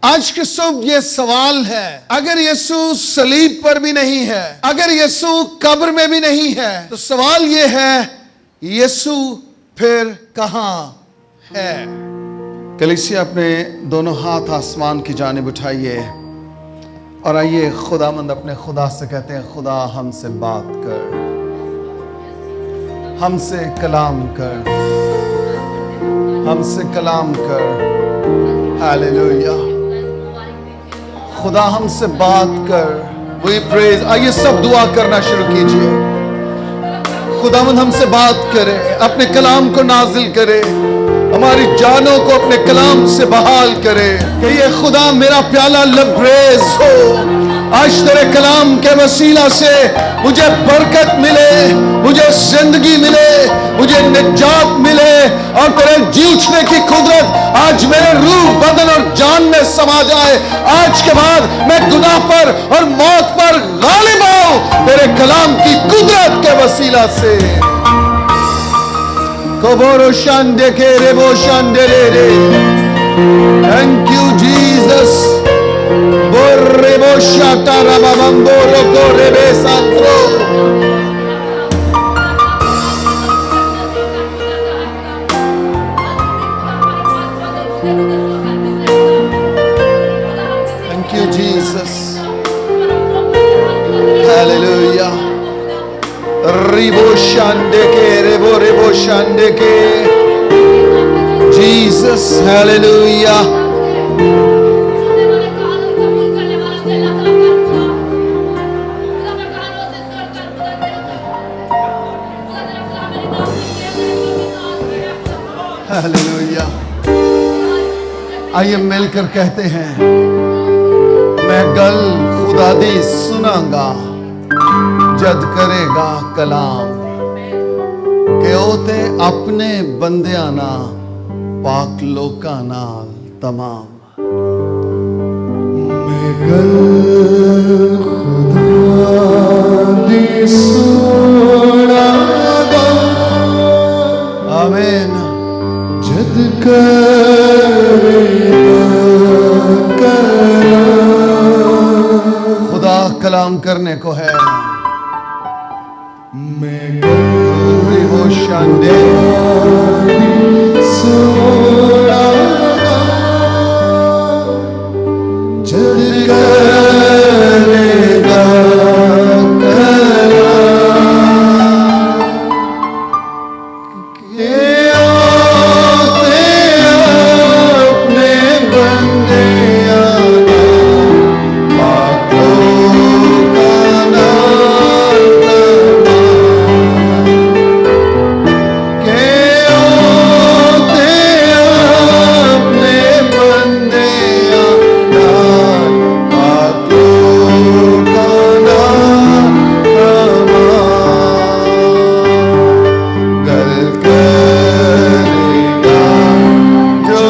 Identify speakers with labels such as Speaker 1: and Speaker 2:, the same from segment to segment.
Speaker 1: آج کی صبح یہ سوال ہے، اگر یسوع صلیب پر بھی نہیں ہے، اگر یسوع قبر میں بھی نہیں ہے، تو سوال یہ ہے یسوع پھر کہاں ہے؟ کلیسیا اپنے دونوں ہاتھ آسمان کی جانب اٹھائیے اور آئیے خداوند اپنے خدا سے کہتے ہیں، خدا ہم سے بات کر، ہم سے کلام کر، ہم سے کلام کر۔ ہاللویا، خدا ہم سے بات کر۔ وی پریز، آئیے سب دعا کرنا شروع کیجئے۔ خداوند ہم سے بات کرے، اپنے کلام کو نازل کرے، ہماری جانوں کو اپنے کلام سے بحال کرے کہ یہ خدا میرا پیالہ لبریز ہو۔ آج تیرے کلام کے وسیلہ سے مجھے برکت ملے، مجھے زندگی ملے، مجھے نجات ملے، اور تیرے جی اٹھنے کی قدرت آج میرے روح، بدن اور جان میں سما جائے۔ آج کے بعد میں گناہ پر اور موت پر غالب ہوں تیرے کلام کی قدرت کے وسیلہ سے۔ Koboro shande ke rebo shande re. Thank you Jesus. Borrebo shata rababamboro korebe santro. Thank you Jesus. Hallelujah. Ribo shande ke rebo shande ke. Jesus, hallelujah. Hallelujah. آئیے مل کر کہتے ہیں، میں گل خدا دی سناں گا جد کرے گا کلام، کہ او تے اپنے بندیاں نال پاک لوکاں نال تمام۔
Speaker 2: میں گل خدا دی سناں گا،
Speaker 1: آمین،
Speaker 2: جد کرے گا کلام۔
Speaker 1: خدا کلام کرنے کو ہے۔
Speaker 2: میں گل
Speaker 1: ریبو شاندے
Speaker 2: سناں گا، جد کرے گا کلام، کہ آتے اپنے بندیاں پاک لوکاں نال تمام، کہ آتے اپنے بندیاں نال پاک لوکاں نال تمام، گل کرے گا جو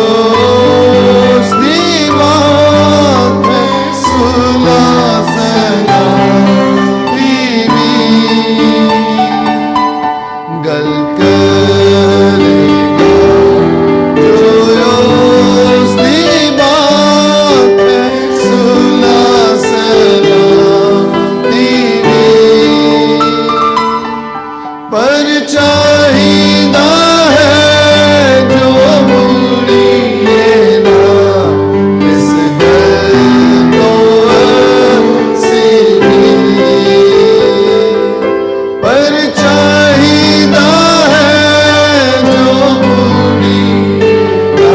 Speaker 2: اس دی بات میں صلح سلامتی بھی، گل کرے گا جو اس دی بات میں صلح سلامتی بھی، پر چاہیدہ ہے جو مڑیے نا اس گل کو اسی بھی، پر چاہیدہ ہے جو مڑیے نا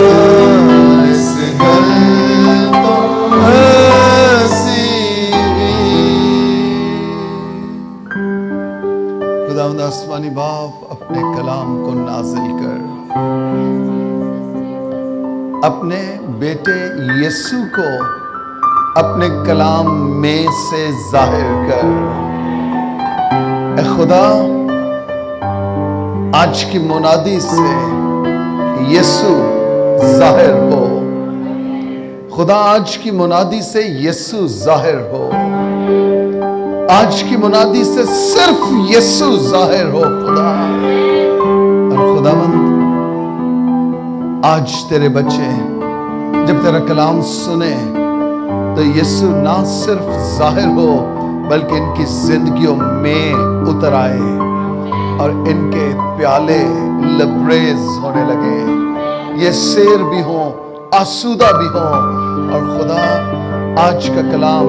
Speaker 2: اس گل کو اسی بھی۔
Speaker 1: خداوند آسمانی باپ، اپنے کلام کو نازل کر، اپنے بیٹے یسوع کو اپنے کلام میں سے ظاہر کر۔ اے خدا، آج کی منادی سے یسوع ظاہر ہو۔ خدا، آج کی منادی سے یسوع ظاہر ہو۔ آج کی منادی سے صرف یسوع ظاہر ہو خدا۔ اور خداوند، آج تیرے بچے جب تیرا کلام سنے تو یسوع نہ صرف ظاہر ہو بلکہ ان کی زندگیوں میں اتر آئے اور ان کے پیالے لبریز ہونے لگے، یہ سیر بھی ہوں، آسودہ بھی ہوں، اور خدا آج کا کلام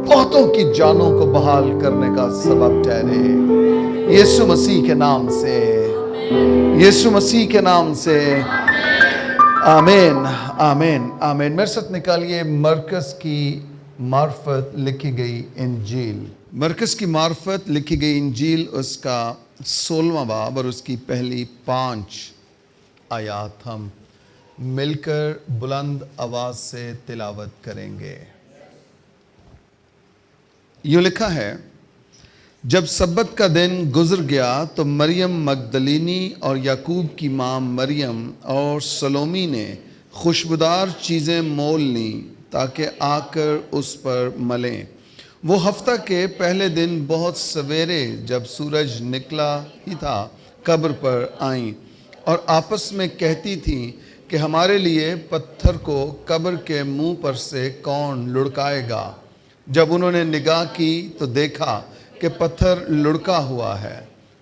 Speaker 1: بہتوں کی جانوں کو بحال کرنے کا سبب ٹھہرے، یسوع مسیح کے نام سے، یسوع مسیح کے نام سے، آمین آمین آمین۔ میرے ساتھ نکالیے مرکز کی معرفت لکھی گئی انجیل، مرکز کی معرفت لکھی گئی انجیل، اس کا 16واں باب اور اس کی پہلی 5 آیات ہم مل کر بلند آواز سے تلاوت کریں گے۔ یوں لکھا ہے، جب سبت کا دن گزر گیا تو مریم مگدلینی اور یعقوب کی ماں مریم اور سلومی نے خوشبودار چیزیں مول لیں تاکہ آ کر اس پر ملیں۔ وہ ہفتہ کے پہلے دن بہت سویرے جب سورج نکلا ہی تھا قبر پر آئیں اور آپس میں کہتی تھیں کہ ہمارے لیے پتھر کو قبر کے منہ پر سے کون لڑکائے گا۔ جب انہوں نے نگاہ کی تو دیکھا کہ پتھر لڑکا ہوا ہے،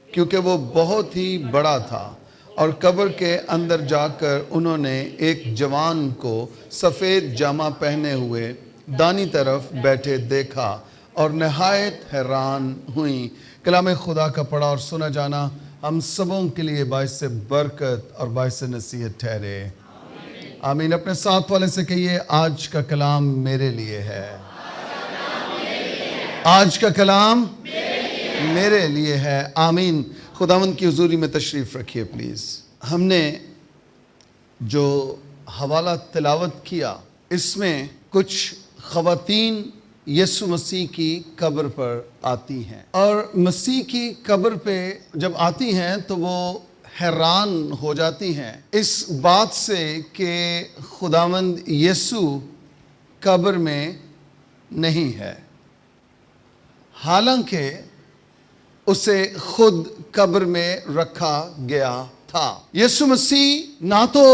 Speaker 1: کیونکہ وہ بہت ہی بڑا تھا، اور قبر کے اندر جا کر انہوں نے ایک جوان کو سفید جامہ پہنے ہوئے دانی طرف بیٹھے دیکھا اور نہایت حیران ہوئیں۔ کلام خدا کا پڑھا اور سنا جانا ہم سبوں کے لیے باعث برکت اور باعث نصیحت ٹھہرے، آمین۔ اپنے ساتھ والے سے کہیے، آج کا کلام میرے لیے ہے، آج کا کلام میرے لیے ہے، آمین۔ خداوند کی حضوری میں تشریف رکھیے پلیز۔ ہم نے جو حوالہ تلاوت کیا اس میں کچھ خواتین یسوع مسیح کی قبر پر آتی ہیں، اور مسیح کی قبر پہ جب آتی ہیں تو وہ حیران ہو جاتی ہیں اس بات سے کہ خداوند یسوع قبر میں نہیں ہے، حالانکہ اسے خود قبر میں رکھا گیا تھا۔ یسوع مسیح نہ تو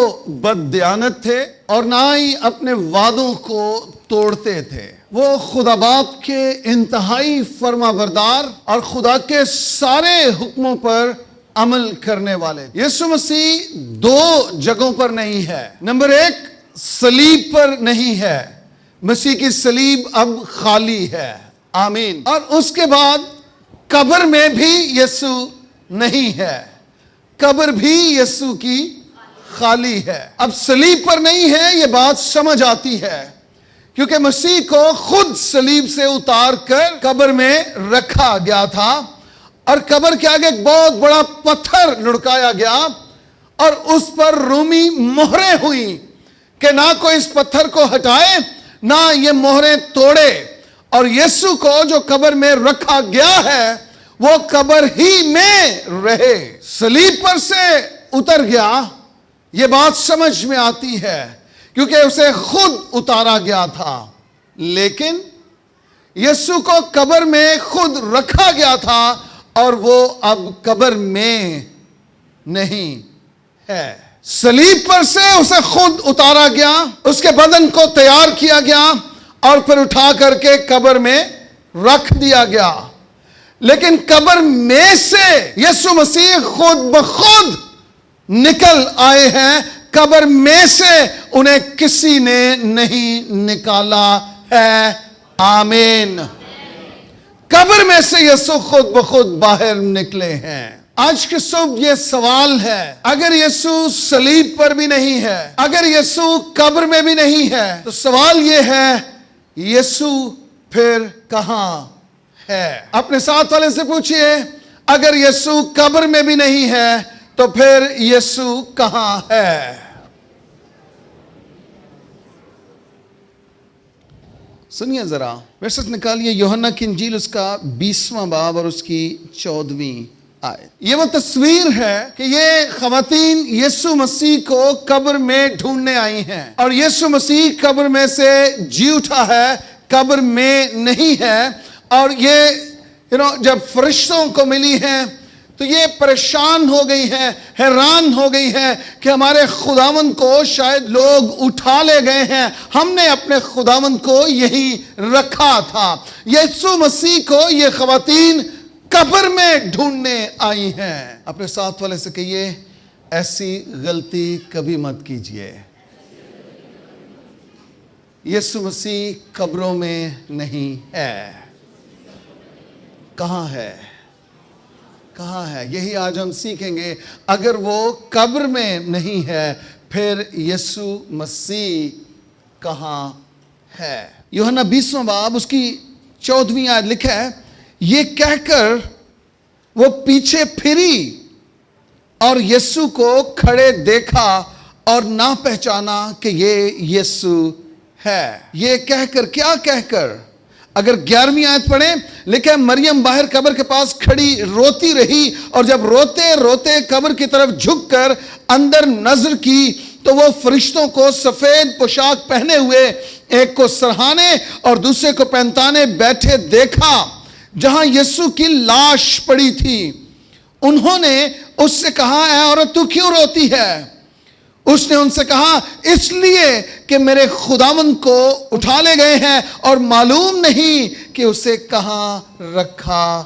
Speaker 1: بددیانت تھے اور نہ ہی اپنے وعدوں کو توڑتے تھے، وہ خدا باپ کے انتہائی فرما بردار اور خدا کے سارے حکموں پر عمل کرنے والے۔ یسوع مسیح 2 جگہوں پر نہیں ہے، نمبر 1 صلیب پر نہیں ہے، مسیح کی صلیب اب خالی ہے، آمین، اور اس کے بعد قبر میں بھی یسوع نہیں ہے، قبر بھی یسوع کی خالی ہے۔ اب صلیب پر نہیں ہے، یہ بات سمجھ آتی ہے کیونکہ مسیح کو خود صلیب سے اتار کر قبر میں رکھا گیا تھا، اور قبر کے آگے ایک بہت بڑا پتھر لڑکایا گیا اور اس پر رومی مہریں ہوئیں کہ نہ کوئی اس پتھر کو ہٹائے نہ یہ مہریں توڑے، اور یسوع کو جو قبر میں رکھا گیا ہے وہ قبر ہی میں رہے، صلیب پر سے اتر گیا، یہ بات سمجھ میں آتی ہے کیونکہ اسے خود اتارا گیا تھا، لیکن یسوع کو قبر میں خود رکھا گیا تھا اور وہ اب قبر میں نہیں ہے۔ صلیب پر سے اسے خود اتارا گیا، اس کے بدن کو تیار کیا گیا اور پھر اٹھا کر کے قبر میں رکھ دیا گیا، لیکن قبر میں سے یسوع مسیح خود بخود نکل آئے ہیں، قبر میں سے انہیں کسی نے نہیں نکالا ہے، آمین۔ قبر میں سے یسوع خود بخود باہر نکلے ہیں۔ آج کے صبح یہ سوال ہے، اگر یسوع صلیب پر بھی نہیں ہے، اگر یسوع قبر میں بھی نہیں ہے، تو سوال یہ ہے یسوع پھر کہاں ہے؟ اپنے ساتھ والے سے پوچھئے، اگر یسوع قبر میں بھی نہیں ہے تو پھر یسوع کہاں ہے؟ سنیے ذرا، میرے ساتھ نکالیے یوحنا کی انجیل اس کا 20واں باب اور اس کی 14ویں آیت۔ یہ وہ تصویر ہے کہ یہ خواتین یسوع مسیح کو قبر میں ڈھونڈنے آئی ہیں، اور یسوع مسیح قبر میں سے جی اٹھا ہے، قبر میں نہیں ہے، اور یہ جب فرشتوں کو ملی ہیں تو یہ پریشان ہو گئی ہے، حیران ہو گئی ہے کہ ہمارے خداوند کو شاید لوگ اٹھا لے گئے ہیں، ہم نے اپنے خداوند کو یہی رکھا تھا۔ یسوع مسیح کو یہ خواتین قبر میں ڈھونڈنے آئی ہیں۔ اپنے ساتھ والے سے کہیے، ایسی غلطی کبھی مت کیجیے۔ یسوع مسیح قبروں میں نہیں ہے۔ کہاں ہے؟ کہاں ہے؟ یہی آج ہم سیکھیں گے۔ اگر وہ قبر میں نہیں ہے پھر یسوع مسیح کہاں ہے؟ یوحنا 20واں باب اس کی 14ویں آیت لکھا ہے، یہ کہہ کر وہ پیچھے پھری اور یسوع کو کھڑے دیکھا اور نہ پہچانا کہ یہ یسوع ہے۔ یہ کہہ کر، کیا کہہ کر؟ اگر 11ویں آیت پڑھیں، لکھا ہے مریم باہر قبر کے پاس کھڑی روتی رہی، اور جب روتے روتے قبر کی طرف جھک کر اندر نظر کی تو وہ فرشتوں کو سفید پوشاک پہنے ہوئے، ایک کو سرہانے اور دوسرے کو پہنتانے بیٹھے دیکھا جہاں یسوع کی لاش پڑی تھی۔ انہوں نے اس سے کہا، اے عورت تو کیوں روتی ہے؟ اس نے ان سے کہا، اس لیے کہ میرے خداوند کو اٹھا لے گئے ہیں اور معلوم نہیں کہ اسے کہاں رکھا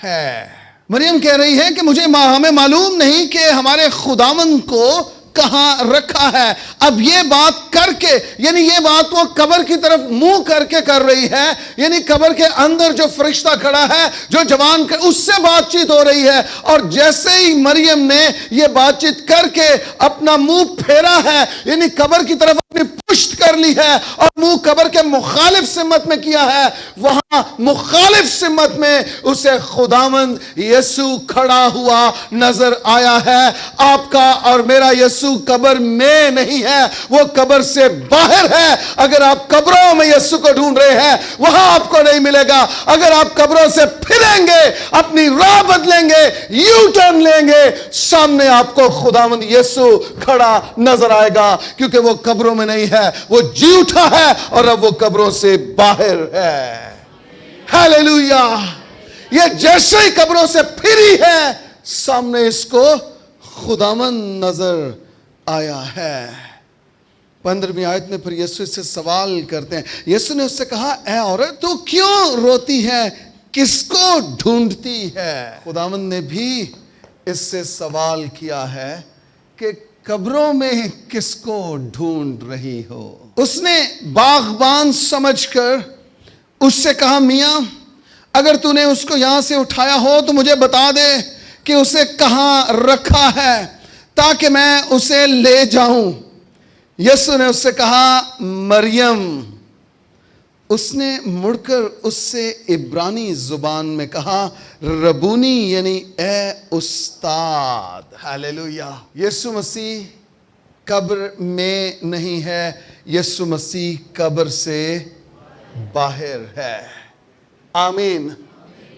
Speaker 1: ہے۔ مریم کہہ رہی ہے کہ ہمیں معلوم نہیں کہ ہمارے خداوند کو کہاں رکھا ہے۔ اب یہ بات کر کے، یعنی یہ بات وہ قبر کی طرف منہ کر کے کر رہی ہے، یعنی قبر کے اندر جو فرشتہ کھڑا ہے، جو جوان اس سے بات چیت ہو رہی ہے، اور جیسے ہی مریم نے یہ بات چیت کر کے اپنا منہ پھیرا ہے، یعنی قبر کی طرف اپنی پشت کر لی ہے اور منہ قبر کے مخالف سمت میں کیا ہے، وہاں مخالف سمت میں اسے خداوند یسوع کھڑا ہوا نظر آیا ہے۔ آپ کا اور میرا یسوع قبر میں نہیں ہے، وہ قبر سے باہر ہے۔ اگر آپ قبروں میں یسوع کو ڈھونڈ رہے ہیں، وہاں آپ کو نہیں ملے گا۔ اگر آپ قبروں سے پھریں گے، اپنی راہ بدلیں گے، یو ٹرن لیں گے، سامنے آپ کو خداوند یسوع کھڑا نظر آئے گا، کیونکہ وہ قبروں میں نہیں ہے، وہ جی اٹھا ہے اور اب وہ قبروں سے باہر ہے۔ ہیلیلویا! یہ جیسے ہی قبروں سے پھری ہے، سامنے اس کو خداوند نظر آیا ہے۔ 15ویں آیت میں پھر یسوع سے سوال کرتے ہیں۔ یسوع نے اس سے کہا، اے عورت تو کیوں روتی ہے؟ کس کو ڈھونڈتی ہے؟ خداوند نے بھی اس سے سوال کیا ہے کہ قبروں میں کس کو ڈھونڈ رہی ہو؟ اس نے باغبان سمجھ کر اس سے کہا، میاں اگر تو نے اس کو یہاں سے اٹھایا ہو تو مجھے بتا دے کہ اسے کہاں رکھا ہے تاکہ میں اسے لے جاؤں۔ یسوع نے اس سے کہا، مریم۔ اس نے مڑ کر اس سے عبرانی زبان میں کہا، ربونی، یعنی اے استاد۔ ہیلیلویا! یسوع مسیح قبر میں نہیں ہے، یسوع مسیح قبر سے باہر ہے۔ آمین۔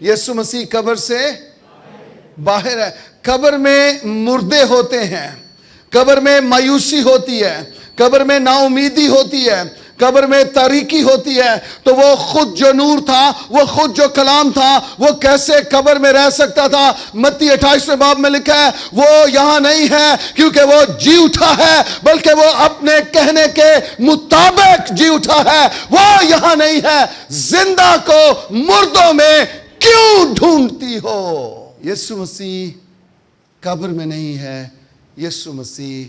Speaker 1: یسوع مسیح قبر سے باہر ہے۔ قبر میں مردے ہوتے ہیں، قبر میں مایوسی ہوتی ہے، قبر میں نا امیدی ہوتی ہے، قبر میں تاریکی ہوتی ہے۔ تو وہ خود جو نور تھا، وہ خود جو کلام تھا، وہ کیسے قبر میں رہ سکتا تھا؟ متی 28ویں باب میں لکھا ہے، وہ یہاں نہیں ہے کیونکہ وہ جی اٹھا ہے، بلکہ وہ اپنے کہنے کے مطابق جی اٹھا ہے۔ وہ یہاں نہیں ہے۔ زندہ کو مردوں میں کیوں ڈھونڈتی ہو؟ یسوع مسیح قبر میں نہیں ہے، یسوع مسیح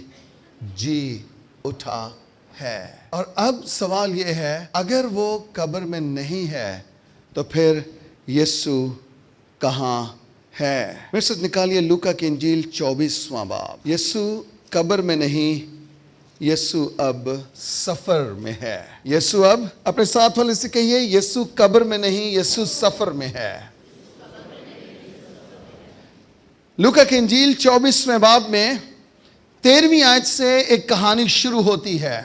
Speaker 1: جی اٹھا ہے۔ اور اب سوال یہ ہے، اگر وہ قبر میں نہیں ہے تو پھر یسوع کہاں ہے؟ میرے ساتھ نکالیے لوکا کی انجیل 24واں باب۔ یسوع قبر میں نہیں، یسوع اب سفر میں ہے۔ یسوع اب، اپنے ساتھ والے سے کہیے، یسوع قبر میں نہیں، یسوع سفر میں ہے۔ لوکا کی انجیل 24ویں باب میں 13ویں آیت سے ایک کہانی شروع ہوتی ہے،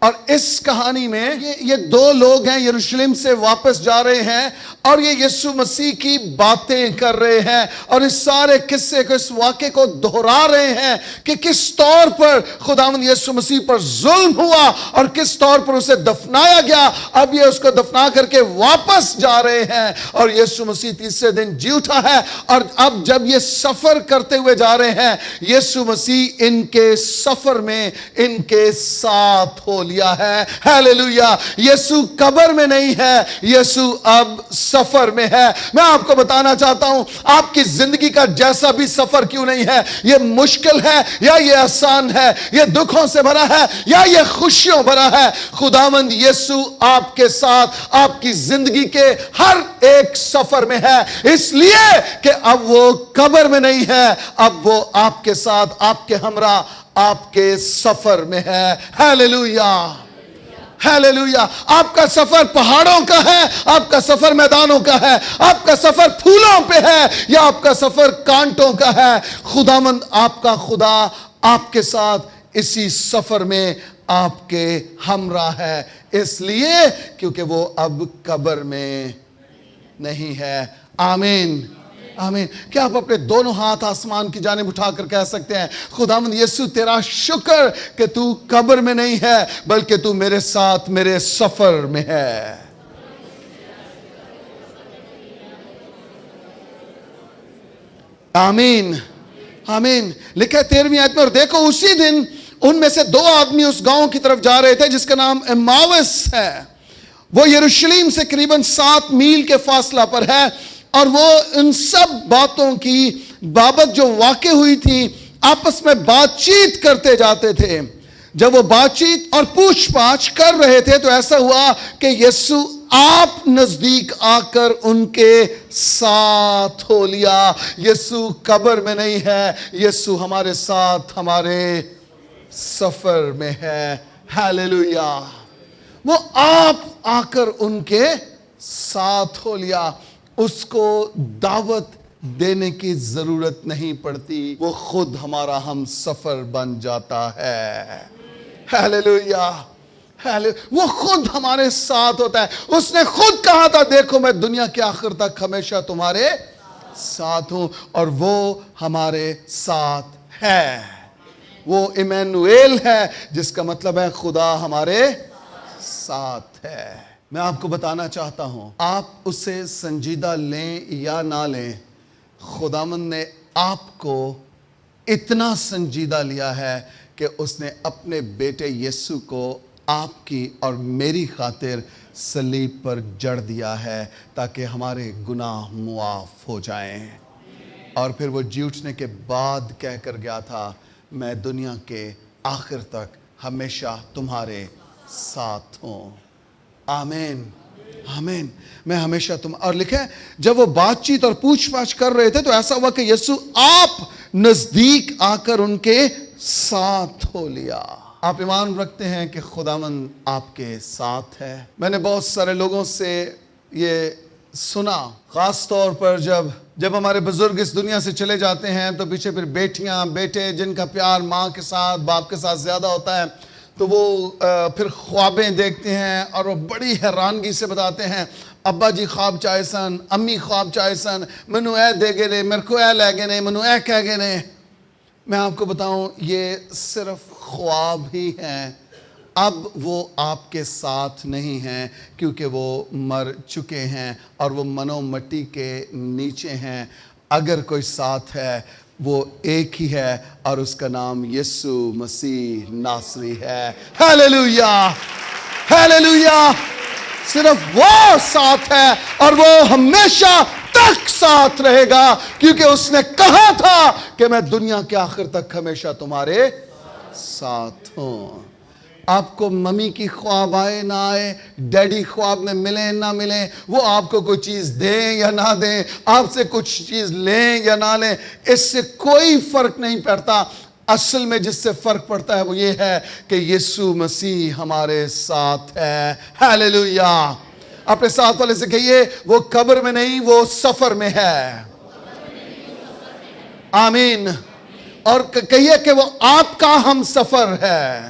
Speaker 1: اور اس کہانی میں یہ دو لوگ ہیں، یروشلم سے واپس جا رہے ہیں اور یہ یسوع مسیح کی باتیں کر رہے ہیں اور اس سارے قصے کو، اس واقعے کو دہرا رہے ہیں کہ کس طور پر خداوند یسوع مسیح پر ظلم ہوا اور کس طور پر اسے دفنایا گیا۔ اب یہ اس کو دفنا کر کے واپس جا رہے ہیں اور یسوع مسیح تیسرے دن جی اٹھا ہے، اور اب جب یہ سفر کرتے ہوئے جا رہے ہیں، یسوع مسیح ان کے سفر میں ان کے ساتھ ہو لیا ہے۔ ہیلیلویا! یسوع قبر میں نہیں ہے، یسوع اب سفر میں ہے۔ میں آپ کو بتانا چاہتا ہوں، آپ کی زندگی کا جیسا بھی سفر کیوں نہیں ہے، یہ مشکل ہے یا یہ آسان ہے، یہ دکھوں سے بھرا ہے یا یہ خوشیوں بھرا ہے، خداوند یسوع آپ کے ساتھ آپ کی زندگی کے ہر ایک سفر میں ہے، اس لیے کہ اب وہ قبر میں نہیں ہے، اب وہ آپ کے ساتھ، آپ کے ہمراہ، آپ کے سفر میں ہے۔ ہیلیلویا! ہیلیلویا! آپ کا سفر پہاڑوں کا ہے، آپ کا سفر میدانوں کا ہے، آپ کا سفر پھولوں پہ ہے یا آپ کا سفر کانٹوں کا ہے، خداوند آپ کا خدا آپ کے ساتھ اسی سفر میں آپ کے ہمراہ ہے، اس لیے کیونکہ وہ اب قبر میں نہیں ہے۔ آمین، آمین۔ کیا آپ اپنے دونوں ہاتھ آسمان کی جانب اٹھا کر کہہ سکتے ہیں، خداوند یسوع تیرا شکر کہ تو قبر میں نہیں ہے بلکہ تو میرے ساتھ میرے سفر میں ہے۔ آمین، آمین۔ لکھا ہے 13ویں آیت میں، اور دیکھو اسی دن ان میں سے دو آدمی اس گاؤں کی طرف جا رہے تھے جس کا نام اماوس ہے، وہ یروشلم سے قریباً 7 میل کے فاصلہ پر ہے، اور وہ ان سب باتوں کی بابت جو واقع ہوئی تھی آپس میں بات چیت کرتے جاتے تھے۔ جب وہ بات چیت اور پوچھ پاچھ کر رہے تھے تو ایسا ہوا کہ یسوع آپ نزدیک آ کر ان کے ساتھ ہو لیا۔ یسوع قبر میں نہیں ہے، یسوع ہمارے ساتھ ہمارے سفر میں ہے۔ ہیلیلویا! وہ آپ آ کر ان کے ساتھ ہو لیا، اس کو دعوت دینے کی ضرورت نہیں پڑتی، وہ خود ہمارا ہم سفر بن جاتا ہے۔ ہیلیلویا! وہ خود ہمارے ساتھ ہوتا ہے۔ اس نے خود کہا تھا، دیکھو میں دنیا کے آخر تک ہمیشہ تمہارے ساتھ ہوں، اور وہ ہمارے ساتھ ہے۔ وہ ایمانویل ہے، جس کا مطلب ہے خدا ہمارے ساتھ ہے۔ میں آپ کو بتانا چاہتا ہوں، آپ اسے سنجیدہ لیں یا نہ لیں، خداوند نے آپ کو اتنا سنجیدہ لیا ہے کہ اس نے اپنے بیٹے یسوع کو آپ کی اور میری خاطر صلیب پر جڑ دیا ہے تاکہ ہمارے گناہ معاف ہو جائیں۔ اور پھر وہ جی اٹھنے کے بعد کہہ کر گیا تھا، میں دنیا کے آخر تک ہمیشہ تمہارے ساتھ ہوں۔ آمین، آمین۔ میں ہمیشہ اور لکھیں جب وہ بات چیت اور پوچھ پاچھ کر رہے تھے تو ایسا ہوا کہ یسوع آپ نزدیک آ کر ان کے ساتھ ہو لیا۔ آپ ایمان رکھتے ہیں کہ خداوند آپ کے ساتھ ہے؟ میں نے بہت سارے لوگوں سے یہ سنا، خاص طور پر جب ہمارے بزرگ اس دنیا سے چلے جاتے ہیں تو پیچھے پھر بیٹیاں بیٹے جن کا پیار ماں کے ساتھ باپ کے ساتھ زیادہ ہوتا ہے تو وہ پھر خوابیں دیکھتے ہیں اور وہ بڑی حیرانگی سے بتاتے ہیں، ابا جی خواب چاہے سن، امی خواب چاہے سن، منو اے دے گے نے، میرے کو اے لے گے نے، منو اے کہہ گے نے۔ میں آپ کو بتاؤں یہ صرف خواب ہی ہیں، اب وہ آپ کے ساتھ نہیں ہیں کیونکہ وہ مر چکے ہیں اور وہ منو مٹی کے نیچے ہیں۔ اگر کوئی ساتھ ہے وہ ایک ہی ہے اور اس کا نام یسوع مسیح ناصری ہے۔ Hallelujah, hallelujah! صرف وہ ساتھ ہے اور وہ ہمیشہ تک ساتھ رہے گا کیونکہ اس نے کہا تھا کہ میں دنیا کے آخر تک ہمیشہ تمہارے ساتھ ہوں۔ آپ کو ممی کی خواب آئے نہ آئے، ڈیڈی خواب میں ملیں نہ ملیں، وہ آپ کو کوئی چیز دیں یا نہ دیں، آپ سے کچھ چیز لیں یا نہ لیں، اس سے کوئی فرق نہیں پڑتا۔ اصل میں جس سے فرق پڑتا ہے وہ یہ ہے کہ یسوع مسیح ہمارے ساتھ ہے۔ ہیلیلویا! اپنے ساتھ والے سے کہیے وہ قبر میں نہیں، وہ سفر میں ہے۔ آمین۔ اور کہیے کہ وہ آپ کا ہم سفر ہے۔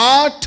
Speaker 1: 8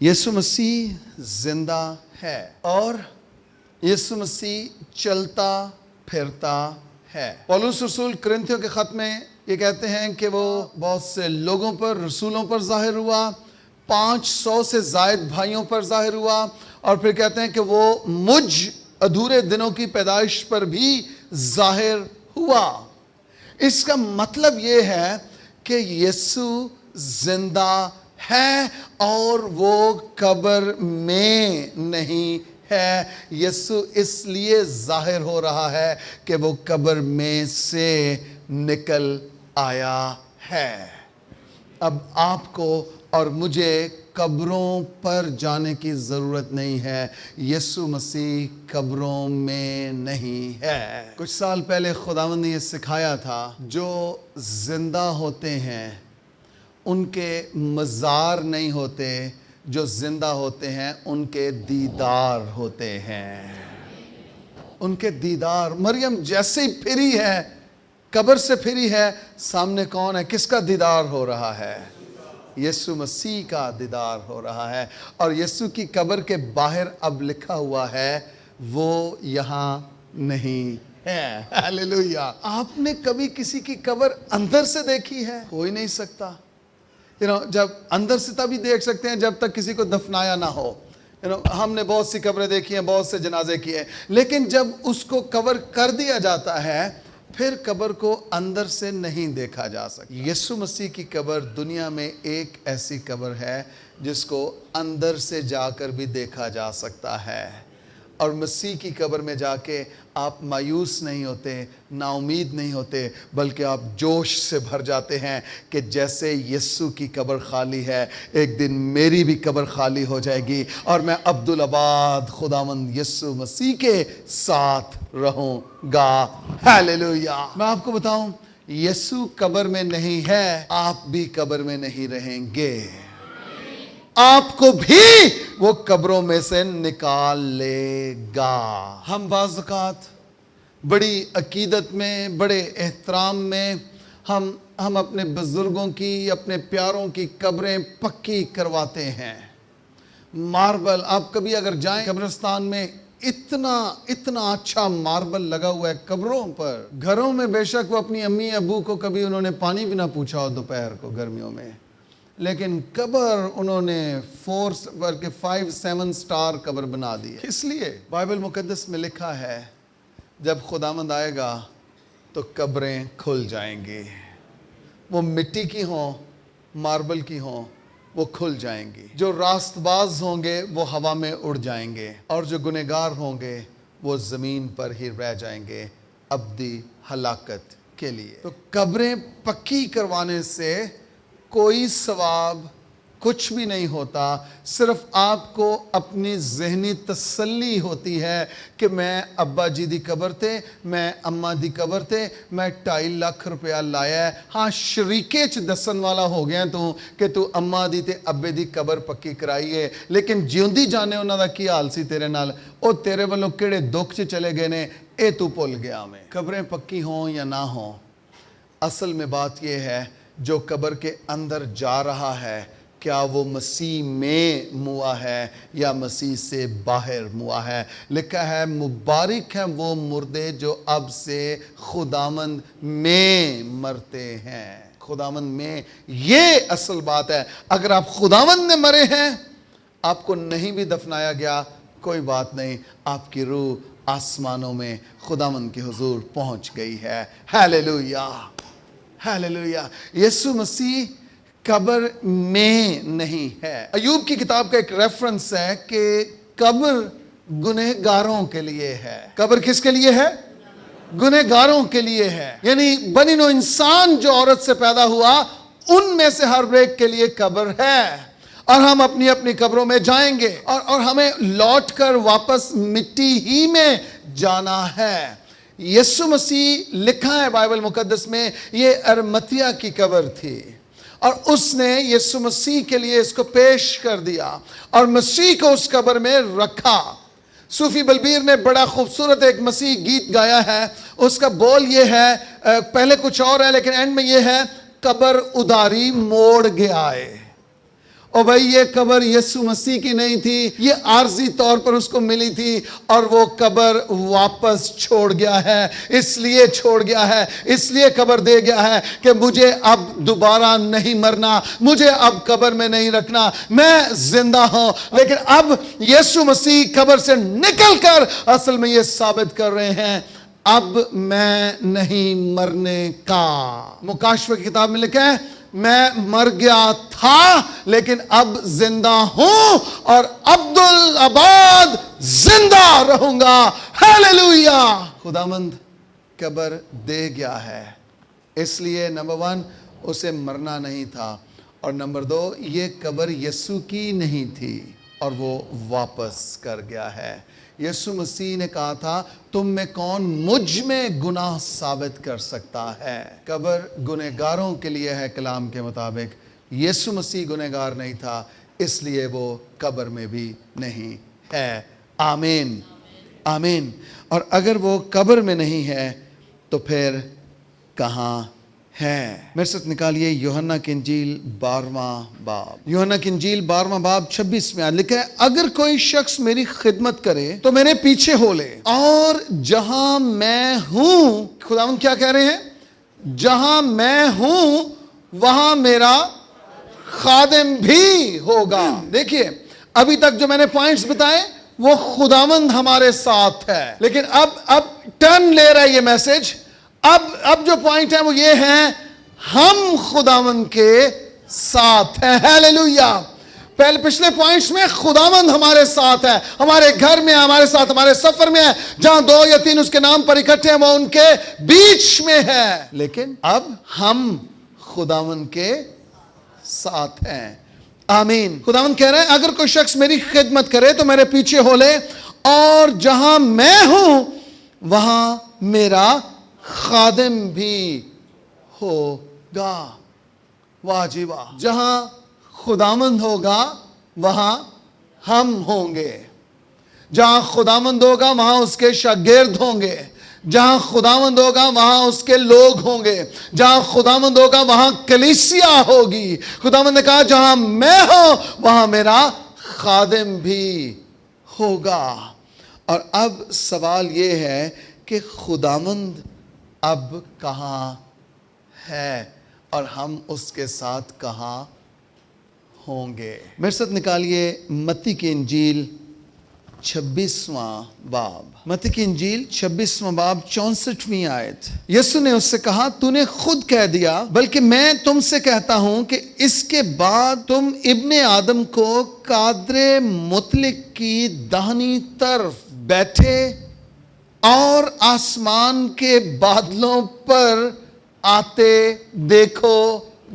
Speaker 1: یسوع مسیح زندہ ہے اور یسوع مسیح چلتا پھرتا ہے. پولس رسول کرنتھیوں کے خط میں یہ کہتے ہیں کہ وہ بہت سے لوگوں پر، رسولوں پر ظاہر ہوا، 500 سے زائد بھائیوں پر ظاہر ہوا، اور پھر کہتے ہیں کہ وہ مجھ ادھورے دنوں کی پیدائش پر بھی ظاہر ہوا. اس کا مطلب یہ ہے کہ یسوع زندہ ہے اور وہ قبر میں نہیں ہے. یسوع اس لیے ظاہر ہو رہا ہے کہ وہ قبر میں سے نکل آیا ہے. اب آپ کو اور مجھے قبروں پر جانے کی ضرورت نہیں ہے. یسوع مسیح قبروں میں نہیں ہے. کچھ سال پہلے خداوند نے یہ سکھایا تھا، جو زندہ ہوتے ہیں ان کے مزار نہیں ہوتے، جو زندہ ہوتے ہیں ان کے دیدار ہوتے ہیں. ان کے دیدار. مریم جیسے ہی پھری ہے، قبر سے پھری ہے، سامنے کون ہے؟ کس کا دیدار ہو رہا ہے؟ یسوع مسیح کا دیدار ہو رہا ہے. اور یسوع کی قبر کے باہر اب لکھا ہوا ہے، وہ یہاں نہیں ہے. ہاللیلویہ. آپ نے کبھی کسی کی قبر اندر سے دیکھی ہے؟ ہو ہی نہیں سکتا. جب اندر سے تبھی دیکھ سکتے ہیں جب تک کسی کو دفنایا نہ ہو. ہم نے بہت سی قبریں دیکھی ہیں، بہت سے جنازے کیے، لیکن جب اس کو کور کر دیا جاتا ہے پھر قبر کو اندر سے نہیں دیکھا جا سکتا. یسوع مسیح کی قبر دنیا میں ایک ایسی قبر ہے جس کو اندر سے جا کر بھی دیکھا جا سکتا ہے. اور مسیح کی قبر میں جا کے آپ مایوس نہیں ہوتے، نا امید نہیں ہوتے، بلکہ آپ جوش سے بھر جاتے ہیں کہ جیسے یسوع کی قبر خالی ہے، ایک دن میری بھی قبر خالی ہو جائے گی اور میں عبدالآباد خداوند یسوع مسیح کے ساتھ رہوں گا. ہاللیلویہ. میں آپ کو بتاؤں، یسوع قبر میں نہیں ہے، آپ بھی قبر میں نہیں رہیں گے. آپ کو بھی وہ قبروں میں سے نکال لے گا. ہم بعض اوقات بڑی عقیدت میں، بڑے احترام میں ہم اپنے بزرگوں کی، اپنے پیاروں کی قبریں پکی کرواتے ہیں. ماربل، آپ کبھی اگر جائیں قبرستان میں، اتنا اچھا ماربل لگا ہوا ہے قبروں پر. گھروں میں بے شک وہ اپنی امی ابو کو کبھی انہوں نے پانی بھی نہ پوچھا ہو دوپہر کو گرمیوں میں، لیکن قبر انہوں نے 4 بلکہ 5-7 سٹار قبر بنا دی ہے. اس لیے بائبل مقدس میں لکھا ہے، جب خداوند آئے گا تو قبریں کھل جائیں گی. وہ مٹی کی ہوں، ماربل کی ہوں، وہ کھل جائیں گی. جو راست باز ہوں گے وہ ہوا میں اڑ جائیں گے، اور جو گنہگار ہوں گے وہ زمین پر ہی رہ جائیں گے ابدی ہلاکت کے لیے. تو قبریں پکی کروانے سے کوئی ثواب کچھ بھی نہیں ہوتا. صرف آپ کو اپنی ذہنی تسلی ہوتی ہے کہ میں ابا جی دی قبر تے، میں اماں دی قبر تے، میں 2.5 لاکھ روپیہ لایا ہے. ہاں شریکے چ دسن والا ہو گیا تو کہ تو اماں دی تے ابے دی قبر پکی کرائی ہے، لیکن جیوندی جانے انہاں دا کی حال سی تیرے نال، او تیرے والوں کیڑے دکھ چ چلے گئے نے، اے تو بھول گیا. میں قبریں پکی ہوں یا نہ ہوں، اصل میں بات یہ ہے، جو قبر کے اندر جا رہا ہے کیا وہ مسیح میں موا ہے یا مسیح سے باہر موا ہے. لکھا ہے، مبارک ہیں وہ مردے جو اب سے خداوند میں مرتے ہیں. خداوند میں، یہ اصل بات ہے. اگر آپ خداوند میں مرے ہیں، آپ کو نہیں بھی دفنایا گیا، کوئی بات نہیں، آپ کی روح آسمانوں میں خداوند کے حضور پہنچ گئی ہے. ہاللیلویہ. ہاللیلویہ. یسوع مسیح قبر میں نہیں ہے. ایوب کی کتاب کا ایک ریفرنس ہے کہ قبر گنہگاروں کے لیے ہے. قبر کس کے لیے ہے؟ گنہگاروں کے لیے ہے. یعنی بنی نوع انسان جو عورت سے پیدا ہوا، ان میں سے ہر ایک کے لیے قبر ہے، اور ہم اپنی اپنی قبروں میں جائیں گے، اور ہمیں لوٹ کر واپس مٹی ہی میں جانا ہے. یسوع مسیح، لکھا ہے بائبل مقدس میں، یہ ارمتیہ کی قبر تھی، اور اس نے یسوع مسیح کے لیے اس کو پیش کر دیا اور مسیح کو اس قبر میں رکھا. صوفی بلبیر نے بڑا خوبصورت ایک مسیح گیت گایا ہے. اس کا بول یہ ہے، پہلے کچھ اور ہے لیکن اینڈ میں یہ ہے، قبر اداری موڑ گیا ہے. اور بھائی یہ قبر یسوع مسیح کی نہیں تھی, یہ عارضی طور پر اس کو ملی تھی اور وہ قبر واپس چھوڑ گیا ہے. اس لیے چھوڑ گیا ہے, اس لیے قبر دے گیا ہے کہ مجھے اب دوبارہ نہیں مرنا, مجھے اب قبر میں نہیں رکھنا, میں زندہ ہوں. لیکن اب یسوع مسیح قبر سے نکل کر اصل میں یہ ثابت کر رہے ہیں اب میں نہیں مرنے کا. مکاشفہ کی کتاب میں لکھا ہے میں مر گیا تھا لیکن اب زندہ ہوں اور عبدالآباد زندہ رہوں گا. ہیلیلویا. خداوند قبر دے گیا ہے, اس لیے نمبر 1 اسے مرنا نہیں تھا, اور نمبر 2 یہ قبر یسوع کی نہیں تھی اور وہ واپس کر گیا ہے. یسوع مسیح نے کہا تھا تم میں کون مجھ میں گناہ ثابت کر سکتا ہے. قبر گنہگاروں کے لیے ہے کلام کے مطابق. یسوع مسیح گنہگار نہیں تھا, اس لیے وہ قبر میں بھی نہیں ہے. آمین آمین. اور اگر وہ قبر میں نہیں ہے تو پھر کہاں ہے؟ میرے ساتھ نکالیے یوحنا کی انجیل 12واں باب. یوحنا کی انجیل 12واں باب 26 میں لکھا ہے اگر کوئی شخص میری خدمت کرے تو میرے پیچھے ہو لے, اور جہاں میں ہوں, خداوند کیا کہہ رہے ہیں, جہاں میں ہوں وہاں میرا خادم بھی ہوگا. دیکھیے ابھی تک جو میں نے پوائنٹس بتائے وہ خداوند ہمارے ساتھ ہے, لیکن اب ٹرن لے رہا ہے یہ میسج. اب جو پوائنٹ ہے وہ یہ ہے ہم خداوند کے ساتھ ہیں. ہیلیلویا. پچھلے پوائنٹس میں خداوند ہمارے ساتھ ہے, ہمارے گھر میں, ہمارے ساتھ, ہمارے سفر میں ہے, جہاں 2 یا 3 اس کے نام پر اکٹھے ہیں وہ ان کے بیچ میں ہے. لیکن اب ہم خداوند کے ساتھ ہیں. آمین. خداوند کہہ رہے ہیں اگر کوئی شخص میری خدمت کرے تو میرے پیچھے ہو لے, اور جہاں میں ہوں وہاں میرا خادم بھی ہوگا. واہ جی واہ. جہاں خداوند ہوگا وہاں ہم ہوں گے, جہاں خداوند ہوگا وہاں اس کے شاگرد ہوں گے, جہاں خداوند ہوگا وہاں اس کے لوگ ہوں گے, جہاں خداوند ہوگا وہاں کلیسیا ہوگی. خداوند نے کہا جہاں میں ہوں وہاں میرا خادم بھی ہوگا. اور اب سوال یہ ہے کہ خداوند اب کہاں ہے اور ہم اس کے ساتھ کہاں ہوں گے؟ میرے ساتھ نکالیے متی کی انجیل 26واں باب. متی کی انجیل 26واں باب 64ویں آیت. یسوع نے اس سے کہا تو نے خود کہہ دیا, بلکہ میں تم سے کہتا ہوں کہ اس کے بعد تم ابن آدم کو قادر مطلق کی داہنی طرف بیٹھے اور آسمان کے بادلوں پر آتے دیکھو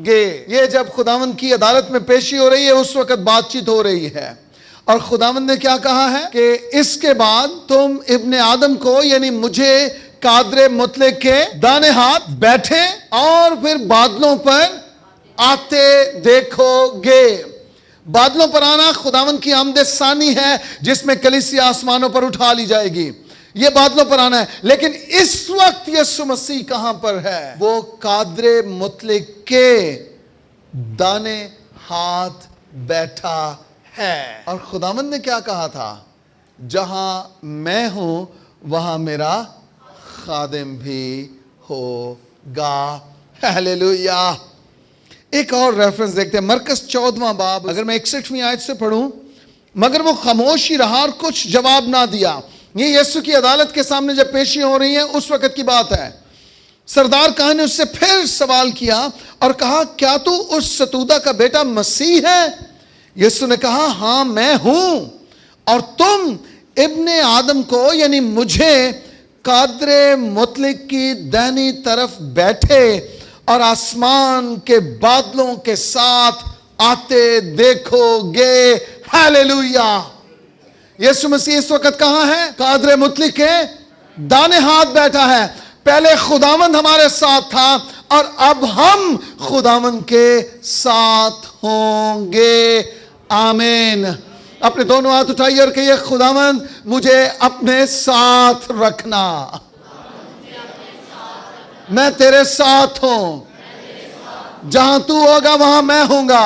Speaker 1: گے. یہ جب خداوند کی عدالت میں پیشی ہو رہی ہے اس وقت بات چیت ہو رہی ہے, اور خداوند نے کیا کہا ہے کہ اس کے بعد تم ابن آدم کو یعنی مجھے قادر مطلق کے دانے ہاتھ بیٹھے اور پھر بادلوں پر آتے دیکھو گے. بادلوں پر آنا خداوند کی آمد ثانی ہے جس میں کلیسیا آسمانوں پر اٹھا لی جائے گی. یہ بادلوں پر آنا ہے. لیکن اس وقت یسوع مسیح کہاں پر ہے؟ وہ قادر مطلق کے دانے ہاتھ بیٹھا ہے. اور خداوند نے کیا کہا تھا؟ جہاں میں ہوں وہاں میرا خادم بھی ہوگا. ہیلیلویا. ایک اور ریفرنس دیکھتے ہیں, مرکز 14واں باب. اگر میں 61ویں آیت سے پڑھوں, مگر وہ خاموش ہی رہا اور کچھ جواب نہ دیا. یہ یسوع کی عدالت کے سامنے جب پیشی ہو رہی ہیں اس وقت کی بات ہے. سردار کہاں نے اس سے پھر سوال کیا اور کہا کیا تو اس ستودہ کا بیٹا مسیح ہے؟ یسوع نے کہا ہاں میں ہوں, اور تم ابن آدم کو یعنی مجھے قادر مطلق کی دہنی طرف بیٹھے اور آسمان کے بادلوں کے ساتھ آتے دیکھو گے. ہیلیلویا. یسوع مسیح اس وقت کہاں ہے؟ قادر مطلق کے دانے ہاتھ بیٹھا ہے. پہلے خداوند ہمارے ساتھ تھا اور اب ہم خداوند کے ساتھ ہوں گے. آمین. اپنے دونوں ہاتھ اٹھائیے اور کہیے خداوند مجھے اپنے ساتھ رکھنا, میں تیرے ساتھ ہوں, جہاں تو ہوگا وہاں میں ہوں گا.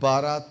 Speaker 1: 12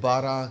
Speaker 1: 12